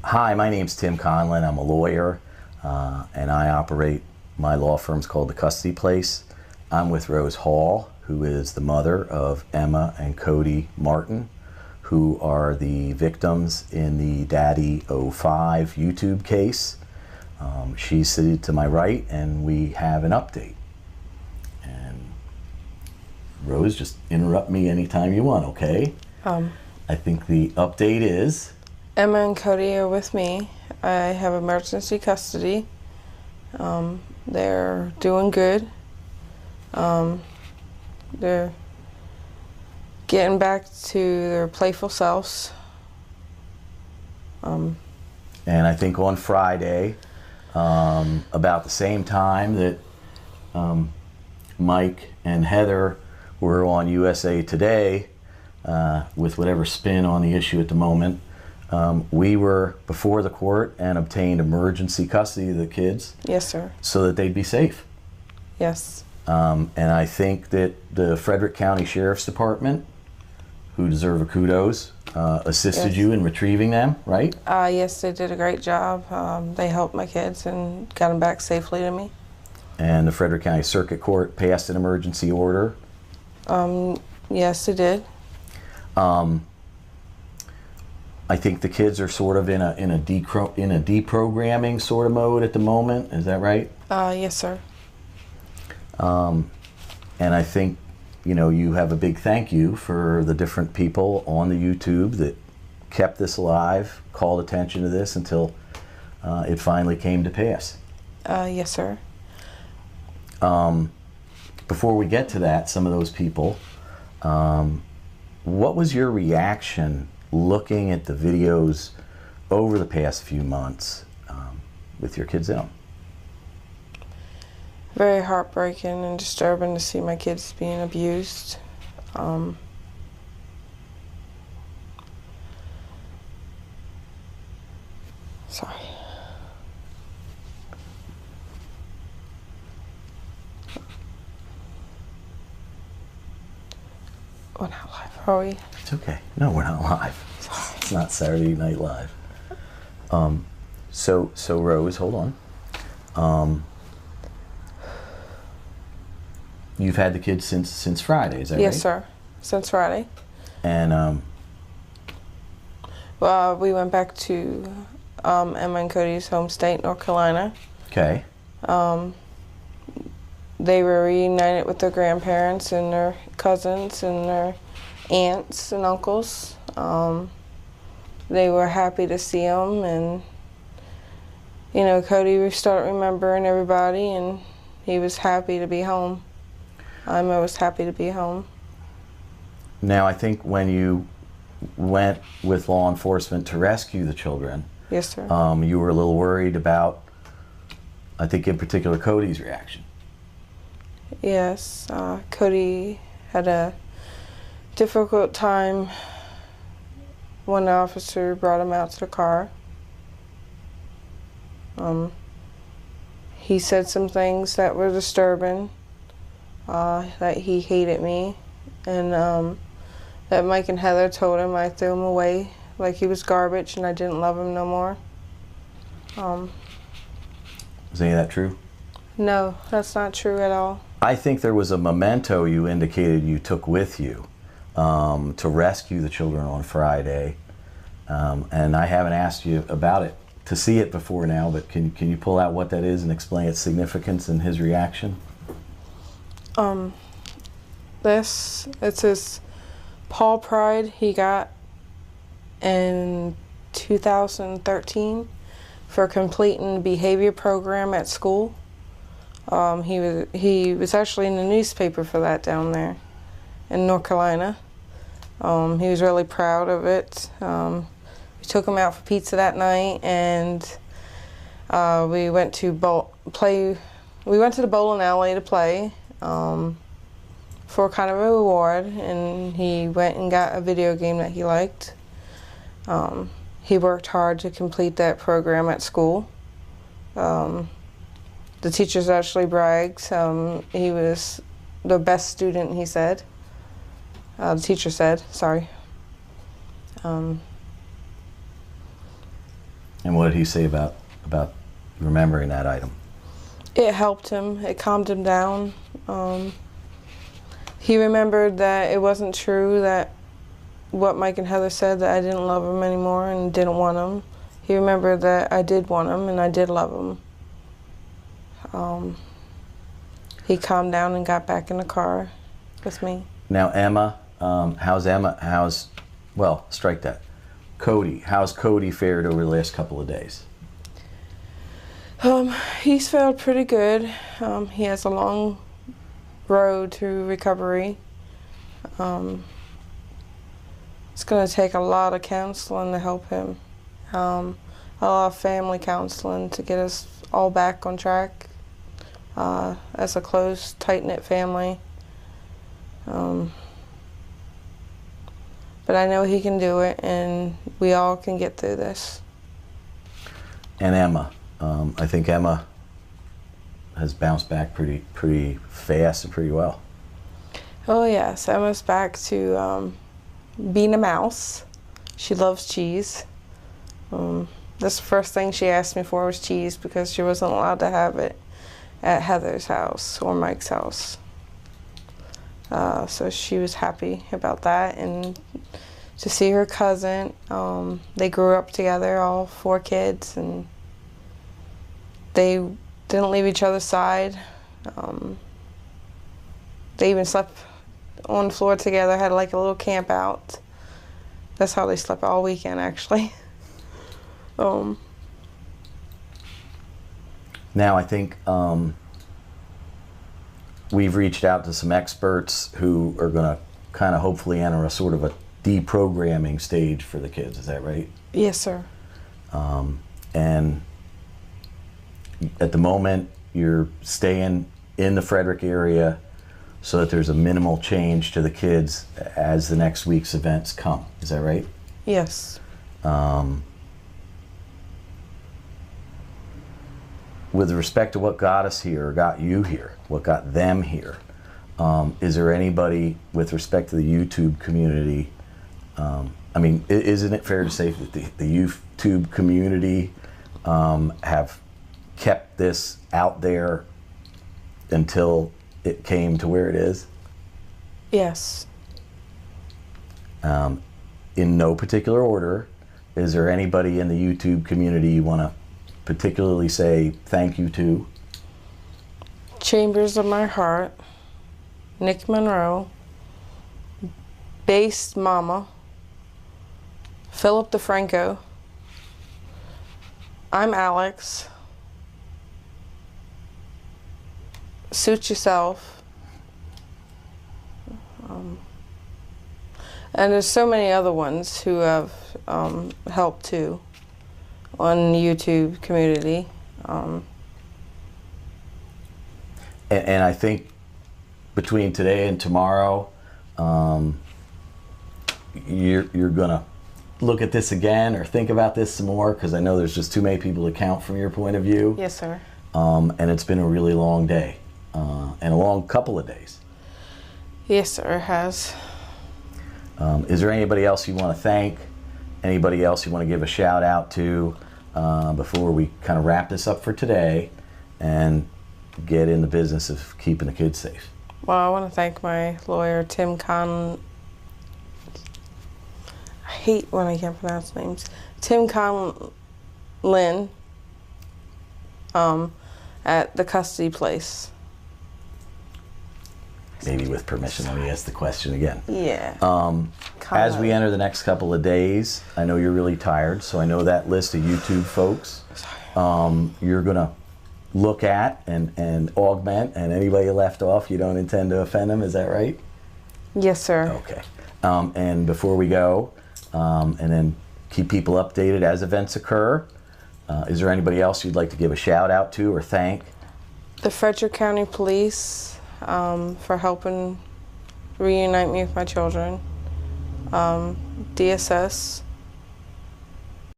Hi, my name's Tim Conlon. I'm a lawyer, and I operate my law firm's called The Custody Place. I'm with Rose Hall, who is the mother of Emma and Cody Martin, who are the victims in the Daddyofive YouTube case. She's seated to my right, and we have an update. And Rose, just interrupt me anytime you want, okay? I think the update is... Emma and Cody are with me. I have emergency custody. They're doing good. They're getting back to their playful selves. And I think on Friday, about the same time that Mike and Heather were on USA Today, with whatever spin on the issue at the moment, we were before the court and obtained emergency custody of the kids. Yes, sir. So that they'd be safe. Yes. And I think that the Frederick County Sheriff's Department, who deserve a kudos, assisted you in retrieving them, right? Yes, they did a great job. They helped my kids and got them back safely to me. And the Frederick County Circuit Court passed an emergency order. Yes, they did. I think the kids are sort of in a deprogramming sort of mode at the moment. Is that right? Yes, sir. And I think, you know, you have a big thank you for the different people on the YouTube that kept this alive, called attention to this until it finally came to pass. Yes, sir. Before we get to that, some of those people, what was your reaction looking at the videos over the past few months with your kids in them? Very heartbreaking and disturbing to see my kids being abused. Sorry. We're not live, are we? It's okay. No, we're not live. Sorry. It's not Saturday Night Live. So Rose, hold on. You've had the kids since Friday, is that right? Yes, sir. Since Friday. And well, we went back to Emma and Cody's home state, North Carolina. okay. They were reunited with their grandparents and their cousins and their aunts and uncles. They were happy to see them, and you know, Cody started remembering everybody, and he was happy to be home. I was happy to be home. Now, I think when you went with law enforcement to rescue the children, yes, sir. You were a little worried about, I think in particular, Cody's reaction. Yes, Cody had a difficult time when the officer brought him out to the car. He said some things that were disturbing, that he hated me, and that Mike and Heather told him I threw him away like he was garbage and I didn't love him no more. Is any of that true? No, that's not true at all. I think there was a memento you indicated you took with you to rescue the children on Friday, and I haven't asked you about it to see it before now, but can you pull out what that is and explain its significance and his reaction? It's his Paul Pride he got in 2013 for completing the behavior program at school. He was actually in the newspaper for that down there in North Carolina. He was really proud of it. We took him out for pizza that night, and we went to the bowling alley to play for kind of a reward, and he went and got a video game that he liked. He worked hard to complete that program at school. The teachers actually bragged. He was the best student, he said. The teacher said, sorry. And what did he say about remembering that item? It helped him. It calmed him down. He remembered that it wasn't true that what Mike and Heather said, that I didn't love him anymore and didn't want him. He remembered that I did want him and I did love him. He calmed down and got back in the car with me. Now Emma, how's Emma? Well, strike that. Cody, how's Cody fared over the last couple of days? He's fared pretty good. He has a long road to recovery. It's going to take a lot of counseling to help him. A lot of family counseling to get us all back on track as a close, tight-knit family. But I know he can do it, and we all can get through this. And Emma, I think Emma has bounced back pretty fast and pretty well. Oh yes, Emma's back to being a mouse. She loves cheese. That's the first thing she asked me for was cheese because she wasn't allowed to have it at Heather's house or Mike's house. So she was happy about that, and to see her cousin. They grew up together, all 4 kids, and they didn't leave each other's side. They even slept on the floor together, had like a little camp out. That's how they slept all weekend, actually. Now I think we've reached out to some experts who are going to kind of hopefully enter a sort of a deprogramming stage for the kids. Is that right? Yes, sir. And at the moment, you're staying in the Frederick area so that there's a minimal change to the kids as the next week's events come. Is that right? Yes. With respect to what got us here, or got you here, what got them here, is there anybody with respect to the YouTube community? I mean, isn't it fair to say that the YouTube community have kept this out there until it came to where it is? Yes. In no particular order, is there anybody in the YouTube community you want to particularly say thank you to? Chambers of My Heart, Nick Monroe, Bass Mama, Philip DeFranco, I'm Alex, Suit Yourself, and there's so many other ones who have helped too on the YouTube community. And I think between today and tomorrow, you're gonna look at this again or think about this some more, because I know there's just too many people to count from your point of view. Yes, sir. And it's been a really long day, and a long couple of days. Yes, sir, it has. Is there anybody else you want to thank? Anybody else you want to give a shout out to before we kind of wrap this up for today and get in the business of keeping the kids safe? Well, I want to thank my lawyer, Tim Conlin. I hate when I can't pronounce names. Tim Conlin at the custody place. Maybe with permission, let me ask the question again. Yeah. As we enter the next couple of days, I know you're really tired, so I know that list of YouTube folks you're going to look at and augment, and anybody left off, you don't intend to offend them, is that right? Yes, sir. Okay. And before we go, and then keep people updated as events occur, is there anybody else you'd like to give a shout out to or thank? The Frederick County Police for helping reunite me with my children. DSS,